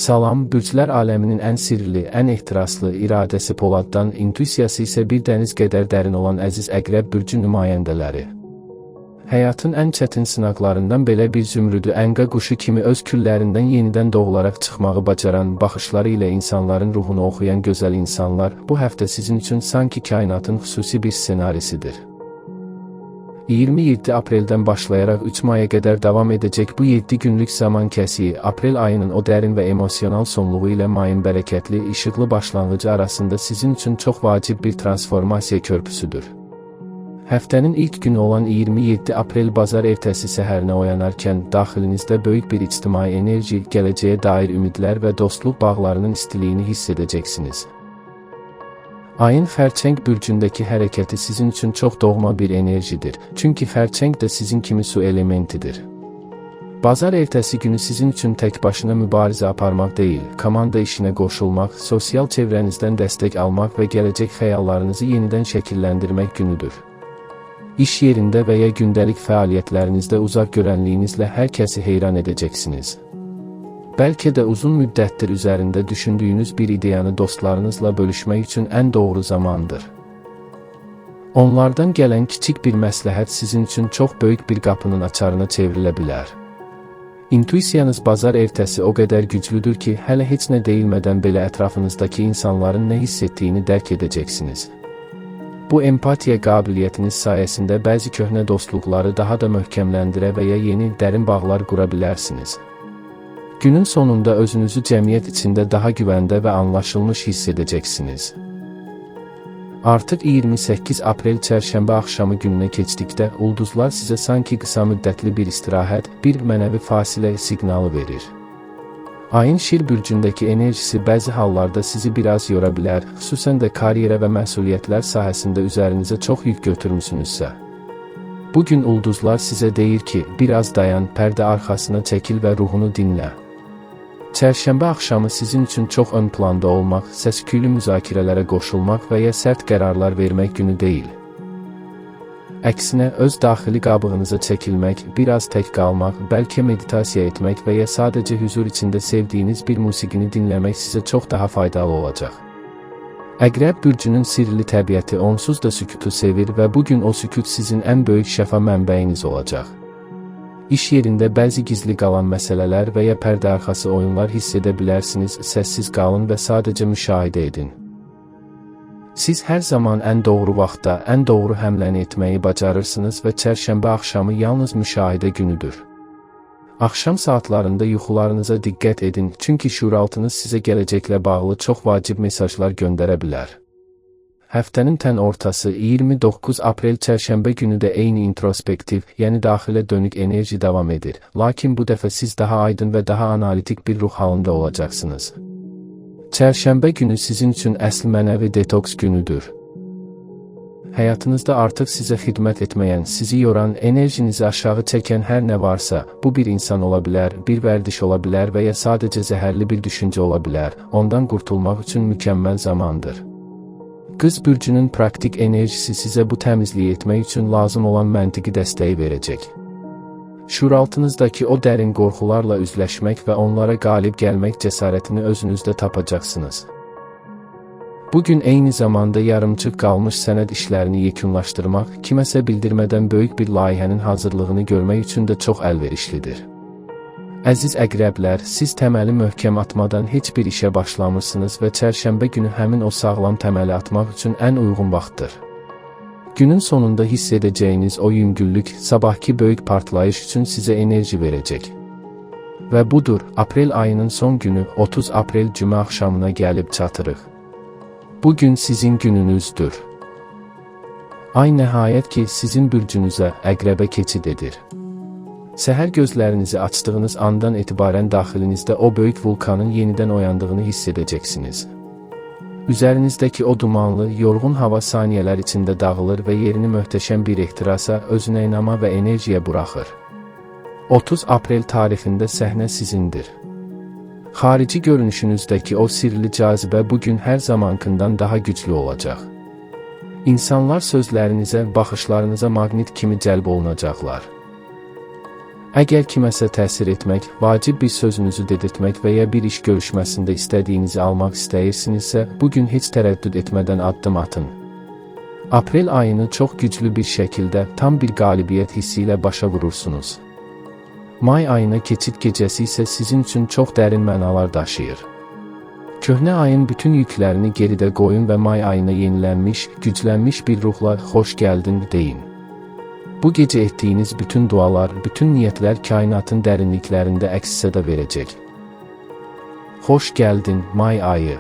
Salam, bürclər aləminin ən sirli, ən ehtiraslı iradəsi Poladdan, intuisiyası isə bir dəniz qədər dərin olan əziz Əqrəb bürcü nümayəndələri. Həyatın ən çətin sınaqlarından belə bir zümrüdü ənqa quşu kimi öz küllərindən yenidən doğularaq çıxmağı bacaran, baxışları ilə insanların ruhunu oxuyan gözəl insanlar, bu həftə sizin üçün sanki kainatın xüsusi bir ssenarisidir. 27 apreldən başlayaraq 3 maya qədər davam edəcək bu 7 günlük zaman kəsiyi, aprel ayının o dərin və emosional sonluğu ilə mayın bərəkətli, işıqlı başlanğıcı arasında sizin üçün çox vacib bir transformasiya körpüsüdür. Həftənin ilk günü olan 27 aprel bazar ertəsi səhərinə oyanarkən, daxilinizdə böyük bir ictimai enerji, gələcəyə dair ümidlər və dostluq bağlarının istiliyini hiss edəcəksiniz. Ayın xərçəng bürcündəki hərəkəti sizin üçün çox doğma bir enerjidir, çünki xərçəng də sizin kimi su elementidir. Bazar ertəsi günü sizin üçün tək başına mübarizə aparmaq deyil, komanda işinə qoşulmaq, sosial çevrənizdən dəstək almaq və gələcək xəyallarınızı yenidən şəkilləndirmək günüdür. İş yerində və ya gündəlik fəaliyyətlərinizdə uzaq görənliyinizlə hər kəsi heyran edəcəksiniz. Bəlkə də uzun müddətdir üzərində düşündüyünüz bir ideyanı dostlarınızla bölüşmək üçün ən doğru zamandır. Onlardan gələn kiçik bir məsləhət sizin üçün çox böyük bir qapının açarına çevrilə bilər. İntuisiyanız bazar ertəsi o qədər güclüdür ki, hələ heç nə deyilmədən belə ətrafınızdakı insanların nə hiss etdiyini dərk edəcəksiniz. Bu empatiya qabiliyyətiniz sayəsində bəzi köhnə dostluqları daha da möhkəmləndirə və ya yeni, dərin bağlar qura bilərsiniz. Günün sonunda özünüzü cəmiyyət içində daha güvəndə və anlaşılmış hiss edəcəksiniz. Artıq 28 aprel çərşənbə axşamı gününə keçdikdə, ulduzlar sizə sanki qısa müddətli bir istirahət, bir mənəvi fasilə siqnalı verir. Ayın Şir bürcündəki enerjisi bəzi hallarda sizi biraz yora bilər, xüsusən də karyera və məsuliyyətlər sahəsində üzərinizə çox yük götürmüsünüzsə. Bugün ulduzlar sizə deyir ki, biraz dayan, pərdə arxasına çəkil və ruhunu dinlə. Çərşənbə axşamı sizin üçün çox ön planda olmaq, səs-küylü müzakirələrə qoşulmaq və ya sərt qərarlar vermək günü deyil. Əksinə, öz daxili qabığınıza çəkilmək, biraz tək qalmaq, bəlkə meditasiya etmək və ya sadəcə hüzur içində sevdiyiniz bir musiqini dinləmək sizə çox daha faydalı olacaq. Əqrəb bürcünün sirli təbiəti onsuz da sükutu sevir və bugün o sükut sizin ən böyük şəfa mənbəyiniz olacaq. İş yerində bəzi gizli qalan məsələlər və ya pərdə arxası oyunlar hiss edə bilərsiniz, səssiz qalın və sadəcə müşahidə edin. Siz hər zaman ən doğru vaxtda, ən doğru həmləni etməyi bacarırsınız və çərşənbə axşamı yalnız müşahidə günüdür. Axşam saatlarında yuxularınıza diqqət edin, çünki şuuraltınız sizə gələcəklə bağlı çox vacib mesajlar göndərə bilər. Həftənin tən ortası 29 aprel çərşənbə günü də eyni introspektiv, yəni daxilə dönük enerji davam edir, lakin bu dəfə siz daha aydın və daha analitik bir ruh halında olacaqsınız. Çərşənbə günü sizin üçün əsl mənəvi detoks günüdür. Həyatınızda artıq sizə xidmət etməyən, sizi yoran, enerjinizi aşağı çəkən hər nə varsa, bu bir insan ola bilər, bir vərdiş ola bilər və ya sadəcə zəhərli bir düşüncə ola bilər, ondan qurtulmaq üçün mükəmməl zamandır. Qız bürcünün praktik enerjisi sizə bu təmizliyi etmək üçün lazım olan məntiqi dəstəyi verəcək. Şuuraltınızdakı o dərin qorxularla üzləşmək və onlara qalib gəlmək cəsarətini özünüzdə tapacaqsınız. Bugün eyni zamanda yarımçıq qalmış sənəd işlərini yekunlaşdırmaq, kiməsə bildirmədən böyük bir layihənin hazırlığını görmək üçün də çox əlverişlidir. Əziz əqrəblər, siz təməli möhkəm atmadan heç bir işə başlamırsınız və çərşənbə günü həmin o sağlam təməli atmaq üçün ən uyğun vaxtdır. Günün sonunda hiss edəcəyiniz o yüngüllük, sabahki böyük partlayış üçün sizə enerji verəcək. Və budur, aprel ayının son günü, 30 aprel cümə axşamına gəlib çatırıq. Bugün sizin gününüzdür. Ay nəhayət ki, sizin bürcünüzə, əqrəbə keçid edir. Səhər gözlərinizi açdığınız andan etibarən daxilinizdə o böyük vulkanın yenidən oyandığını hiss edəcəksiniz. Üzərinizdəki o dumanlı, yorğun hava saniyələr içində dağılır və yerini möhtəşəm bir ehtirasa, özünə inama və enerjiyə buraxır. 30 aprel tarixində səhnə sizindir. Xarici görünüşünüzdəki o sirli cazibə bugün hər zamankından daha güclü olacaq. İnsanlar sözlərinizə, baxışlarınıza maqnit kimi cəlb olunacaqlar. Əgər kiməsə təsir etmək, vacib bir sözünüzü dedirtmək və ya bir iş görüşməsində istədiyinizi almaq istəyirsinizsə, bugün heç tərəddüd etmədən addım atın. Aprel ayını çox güclü bir şəkildə, tam bir qalibiyyət hissi ilə başa vurursunuz. May ayına keçid gecəsi isə sizin üçün çox dərin mənalar daşıyır. Köhnə ayın bütün yüklərini geridə qoyun və may ayına yenilənmiş, güclənmiş bir ruhla xoş gəldin deyin. Bu gecə etdiyiniz bütün dualar, bütün niyyətlər kainatın dərinliklərində əks-səda verəcək. Xoş gəldin, may ayı.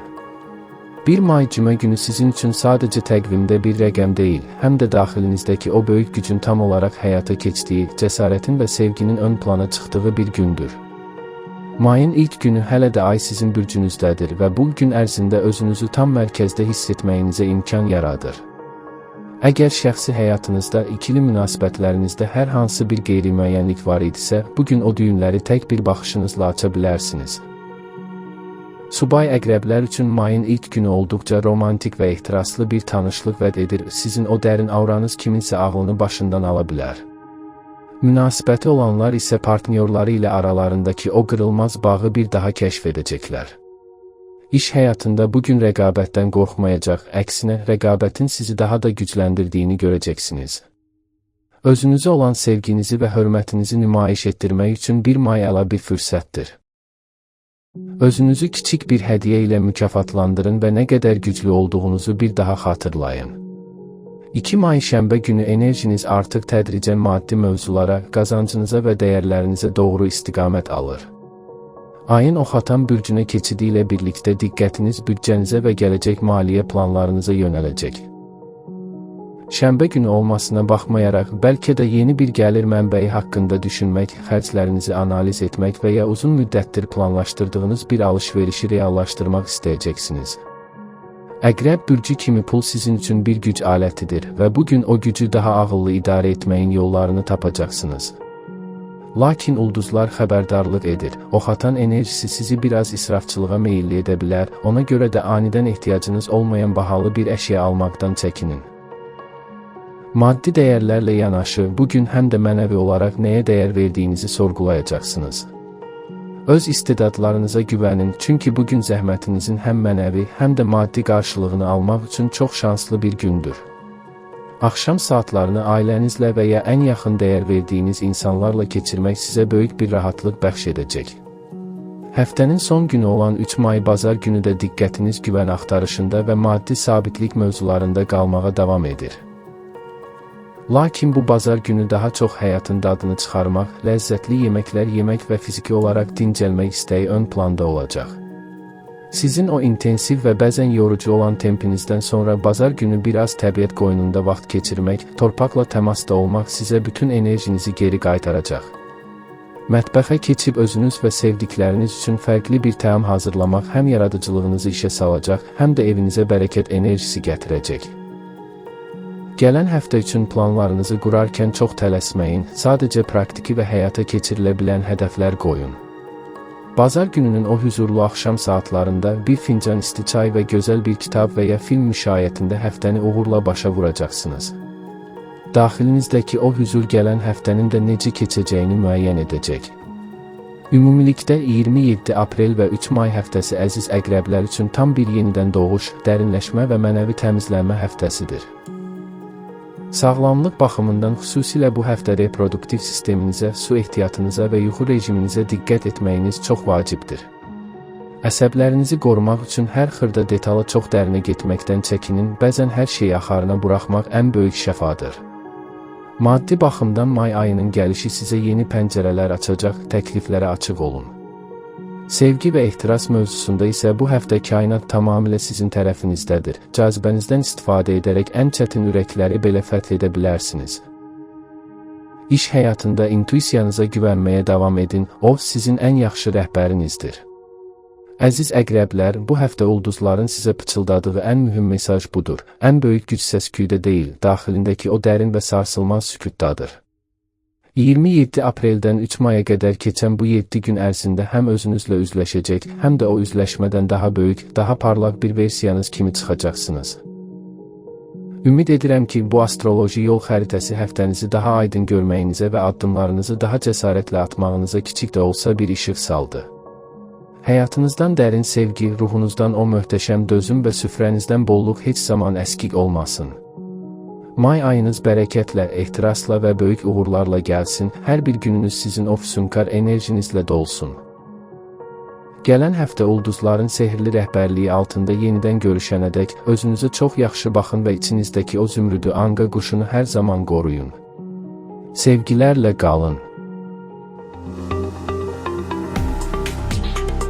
1 may cümə günü sizin üçün sadəcə təqvimdə bir rəqəm deyil, həm də daxilinizdəki o böyük gücün tam olaraq həyata keçdiyi, cəsarətin və sevginin ön plana çıxdığı bir gündür. Mayın ilk günü hələ də ay sizin bürcünüzdədir və bu gün ərzində özünüzü tam mərkəzdə hiss etməyinizə imkan yaradır. Əgər şəxsi həyatınızda, ikili münasibətlərinizdə hər hansı bir qeyri-müəyyənlik var idisə, bugün o düyünləri tək bir baxışınızla aça bilərsiniz. Subay əqrəblər üçün mayın ilk günü olduqca romantik və ehtiraslı bir tanışlıq vəd edir, sizin o dərin auranız kiminsə ağlını başından ala bilər. Münasibəti olanlar isə partnyorları ilə aralarındakı o qırılmaz bağı bir daha kəşf edəcəklər. İş həyatında bugün rəqabətdən qorxmayacaq, əksinə rəqabətin sizi daha da gücləndirdiyini görəcəksiniz. Özünüzə olan sevginizi və hörmətinizi nümayiş etdirmək üçün 1 may əla bir fürsətdir. Özünüzü kiçik bir hədiyyə ilə mükafatlandırın və nə qədər güclü olduğunuzu bir daha xatırlayın. 2 may şənbə günü enerjiniz artıq tədricən maddi mövzulara, qazancınıza və dəyərlərinizə doğru istiqamət alır. Ayın oxatan bürcünə keçidi ilə birlikdə diqqətiniz büdcənizə və gələcək maliyyə planlarınıza yönələcək. Şənbə günü olmasına baxmayaraq, bəlkə də yeni bir gəlir mənbəyi haqqında düşünmək, xərclərinizi analiz etmək və ya uzun müddətdir planlaşdırdığınız bir alış-verişi reallaşdırmaq istəyəcəksiniz. Əqrəb bürcü kimi pul sizin üçün bir güc alətidir və bugün o gücü daha ağıllı idarə etməyin yollarını tapacaqsınız. Lakin ulduzlar xəbərdarlıq edir, oxatan enerjisi sizi biraz israfçılığa meyilli edə bilər, ona görə də anidən ehtiyacınız olmayan bahalı bir əşya almaqdan çəkinin. Maddi dəyərlərlə yanaşı, bugün həm də mənəvi olaraq nəyə dəyər verdiyinizi sorğulayacaqsınız. Öz istedadlarınıza güvənin, çünki bugün zəhmətinizin həm mənəvi, həm də maddi qarşılığını almaq üçün çox şanslı bir gündür. Axşam saatlarını ailənizlə və ya ən yaxın dəyər verdiyiniz insanlarla keçirmək sizə böyük bir rahatlıq bəxş edəcək. Həftənin son günü olan 3 may bazar günü də diqqətiniz güvən axtarışında və maddi sabitlik mövzularında qalmağa davam edir. Lakin bu bazar günü daha çox həyatın dadını çıxarmaq, ləzzətli yeməklər yemək və fiziki olaraq dincəlmək istəyi ön planda olacaq. Sizin o intensiv və bəzən yorucu olan tempinizdən sonra bazar günü biraz təbiət qoynunda vaxt keçirmək, torpaqla təmasda olmaq sizə bütün enerjinizi geri qaytaracaq. Mətbəxə keçib özünüz və sevdikləriniz üçün fərqli bir təam hazırlamaq həm yaradıcılığınızı işə salacaq, həm də evinizə bərəkət enerjisi gətirəcək. Gələn həftə üçün planlarınızı qurarkən çox tələsməyin, sadəcə praktiki və həyata keçirilə bilən hədəflər qoyun. Bazar gününün o hüzurlu axşam saatlarında bir fincan isti çay və gözəl bir kitab və ya film müşayiətində həftəni uğurla başa vuracaqsınız. Daxilinizdəki o hüzur gələn həftənin də necə keçəcəyini müəyyən edəcək. Ümumilikdə 27 aprel və 3 may həftəsi əziz əqrəblər üçün tam bir yenidən doğuş, dərinləşmə və mənəvi təmizlənmə həftəsidir. Sağlamlıq baxımından xüsusilə bu həftə reproduktiv sisteminizə, su ehtiyatınıza və yuxu rejiminizə diqqət etməyiniz çox vacibdir. Əsəblərinizi qorumaq üçün hər xırda detala çox dərinə getməkdən çəkinin, bəzən hər şeyi axarına buraxmaq ən böyük şəfadır. Maddi baxımdan may ayının gəlişi sizə yeni pəncərələr açacaq, təkliflərə açıq olun. Sevgi və ehtiras mövzusunda isə bu həftə kainat tamamilə sizin tərəfinizdədir. Cazibənizdən istifadə edərək ən çətin ürəkləri belə fəth edə bilərsiniz. İş həyatında intuisiyanıza güvənməyə davam edin, o sizin ən yaxşı rəhbərinizdir. Əziz əqrəblər, bu həftə ulduzların sizə pıçıldadığı ən mühüm mesaj budur. Ən böyük güc səs-küydə deyil, daxilindəki o dərin və sarsılmaz sükutdadır. 27 apreldən 3 maya qədər keçən bu 7 gün ərzində həm özünüzlə üzləşəcək, həm də o üzləşmədən daha böyük, daha parlaq bir versiyanız kimi çıxacaqsınız. Ümid edirəm ki, bu astroloji yol xəritəsi həftənizi daha aydın görməyinizə və addımlarınızı daha cəsarətlə atmağınıza kiçik də olsa bir işıq saldı. Həyatınızdan dərin sevgi, ruhunuzdan o möhtəşəm dözüm və süfrənizdən bolluq heç zaman əskik olmasın. May ayınız bərəkətlə, ehtirasla və böyük uğurlarla gəlsin, hər bir gününüz sizin o füsunkar enerjinizlə dolsun. Gələn həftə ulduzların sehirli rəhbərliyi altında yenidən görüşənədək özünüzə çox yaxşı baxın və içinizdəki o zümrüdü anqa quşunu hər zaman qoruyun. Sevgilərlə qalın.